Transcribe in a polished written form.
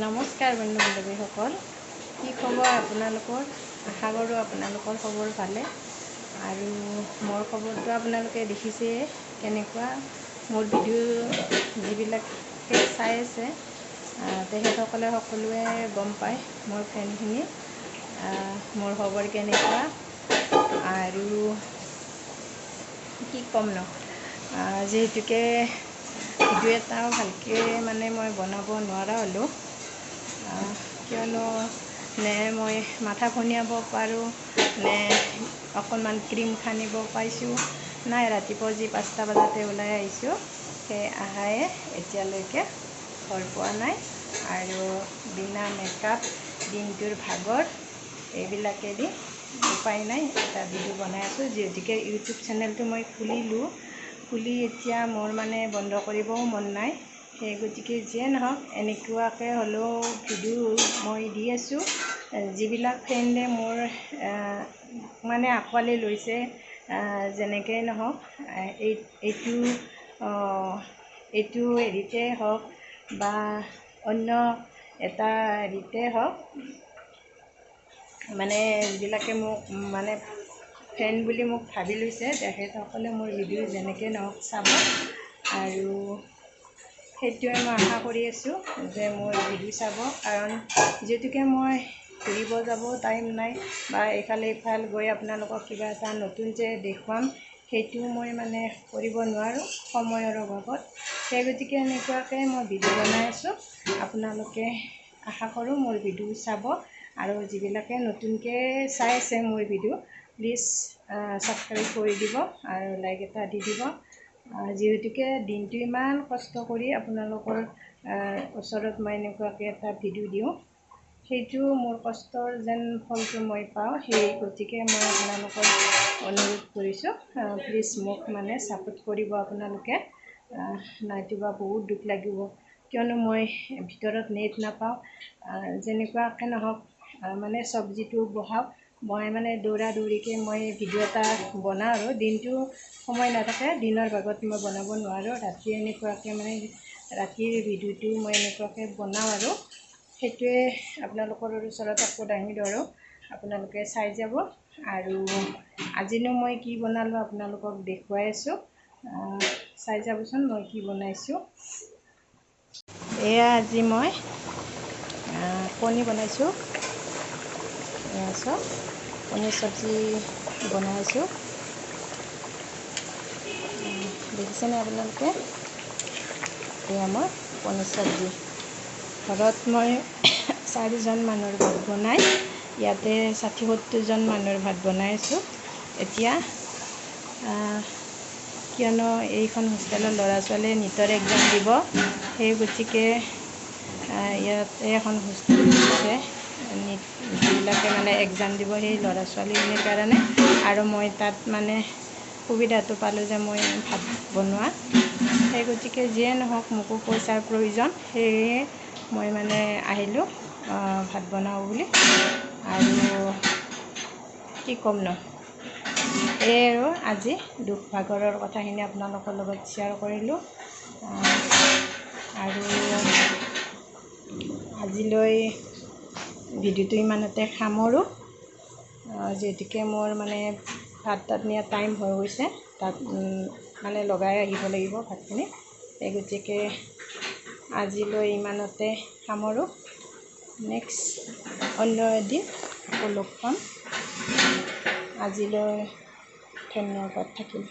নমস্কাৰ বন্ধু বান্ধৱীসকল, কি খবৰ আপোনালোকৰ? আশা কৰোঁ আপোনালোকৰ খবৰ ভালে। আৰু মোৰ খবৰটো আপোনালোকে দেখিছেই কেনেকুৱা। মোৰ ভিডিঅ' যিবিলাকে চাই আছে তেখেতসকলে সকলোৱে গম পায় মোৰ ফ্ৰেণ্ডখিনি মোৰ খবৰ কেনেকুৱা। আৰু কি ক'ম ন, যিহেতুকে ভিডিঅ' এটাও ভালকৈ মই বনাব নোৱাৰা হ'লোঁ, কিয়নো নে মই মাথা ঘূৰাব পাৰোঁ নে অকণমান ক্ৰীম সানিব পাইছোঁ নাই। ৰাতিপুৱা যি 5টা বজাতে ওলাই আহিছোঁ, সেই আহায়ে এতিয়ালৈকে ঘৰ পোৱা নাই। আৰু বিনা মেকআপ দিনটোৰ ভাগৰ এইবিলাকেদি উপায় নাই এটা ভিডিঅ' বনাই আছোঁ। যিহেতুকে ইউটিউব চেনেলটো মই খুলি এতিয়া মোৰ বন্ধ কৰিবও মন নাই। সেই গতিকে যিয়ে নহওক এনেকুৱাকৈ হ'লেও ভিডিঅ' মই দি আছোঁ। যিবিলাক ফ্ৰেণ্ডে মোৰ আঁকোৱালি লৈছে, যেনেকৈ নহওক এইটো হেৰিতে হওক বা অন্য এটা হেৰিতে হওক, যিবিলাকে মোক ফ্ৰেণ্ড বুলি মোক ভাবি লৈছে, তেখেতসকলে মোৰ ভিডিঅ' যেনেকৈ নহওক চাব। আৰু সেইটোৱে মই আশা কৰি আছোঁ যে মোৰ ভিডিঅ' চাব। কাৰণ যিহেতুকে মই ঘূৰিব যাব টাইম নাই বা ইফাল গৈ আপোনালোকক কিবা এটা নতুন যে দেখুৱাম, সেইটোও মই কৰিব নোৱাৰোঁ সময়ৰ অভাৱত। সেই গতিকে এনেকুৱাকৈ মই ভিডিঅ' বনাই আছোঁ। আপোনালোকে আশা কৰোঁ মোৰ ভিডিঅ' চাব। আৰু যিবিলাকে নতুনকৈ চাই আছে মোৰ ভিডিঅ', প্লিজ ছাবস্ক্ৰাইব কৰি দিব আৰু লাইক এটা দি দিব। যিহেতুকে দিনটো ইমান কষ্ট কৰি আপোনালোকৰ ওচৰত মই এনেকুৱাকৈ এটা ভিডিঅ' দিওঁ, সেইটো মোৰ কষ্টৰ যেন ফলটো মই পাওঁ। সেই গতিকে মই আপোনালোকক অনুৰোধ কৰিছোঁ, প্লিজ মোক ছাপোৰ্ট কৰিব আপোনালোকে। নাইটোবা বহুত দুখ লাগিব, কিয়নো মই ভিতৰত নেট নাপাওঁ। যেনেকুৱাকৈ নহওক চব্জিটো বহাওক, মই দৌৰা দৌৰিকৈ মই ভিডিঅ' এটা বনাওঁ। আৰু দিনটো সময় নাথাকে, দিনৰ ভাগত মই বনাব নোৱাৰোঁ। ৰাতি এনেকুৱাকৈ ৰাতিৰ ভিডিঅ'টো মই এনেকুৱাকৈ বনাওঁ। আৰু সেইটোৱে আপোনালোকৰ ওচৰত আকৌ দাঙি ধৰোঁ, আপোনালোকে চাই যাব। আৰু আজিনো মই কি বনালোঁ আপোনালোকক দেখুৱাই আছোঁ, চাই যাবচোন মই কি বনাইছোঁ। এয়া আজি মই কণী বনাইছোঁ। চব কণীৰ চব্জি বনাইছোঁ, দেখিছেনে আপোনালোকে? এয়া মই কণীৰ চব্জি। ঘৰত মই 4জন মানুহৰ ভাত বনাই, ইয়াতে 60-70জন মানুহৰ ভাত বনাই আছোঁ এতিয়া। কিয়নো এইখন হোষ্টেলৰ ল'ৰা ছোৱালীয়ে নীটৰ এক্সাম দিব, সেই গতিকে ইয়াতে এখন হোষ্টেল আছে নীট যিবিলাকে এক্সাম দিব, সেই ল'ৰা ছোৱালীখিনিৰ কাৰণে। আৰু মই তাত সুবিধাটো পালোঁ যে মই ভাত বনোৱা। সেই গতিকে যিয়ে নহওক মোকো পইচাৰ প্ৰয়োজন, সেয়ে মই আহিলোঁ ভাত বনাওঁ বুলি। আৰু কি ক'ম ন, এই আৰু আজি দুখ ভাগৰৰ কথাখিনি আপোনালোকৰ লগত শ্বেয়াৰ কৰিলোঁ। আৰু আজিলৈ ভিডিঅ'টো ইমানতে সামৰোঁ। যিহেতুকে মোৰ ভাত তাত নিয়া টাইম হৈ গৈছে, তাত লগাই আহিব লাগিব ভাতখিনি। সেই গতিকে আজিলৈ ইমানতে সামৰোঁ। নেক্সট অন্য এদিন আকৌ লগ পাম। আজিলৈ ধন্যবাদ থাকিল।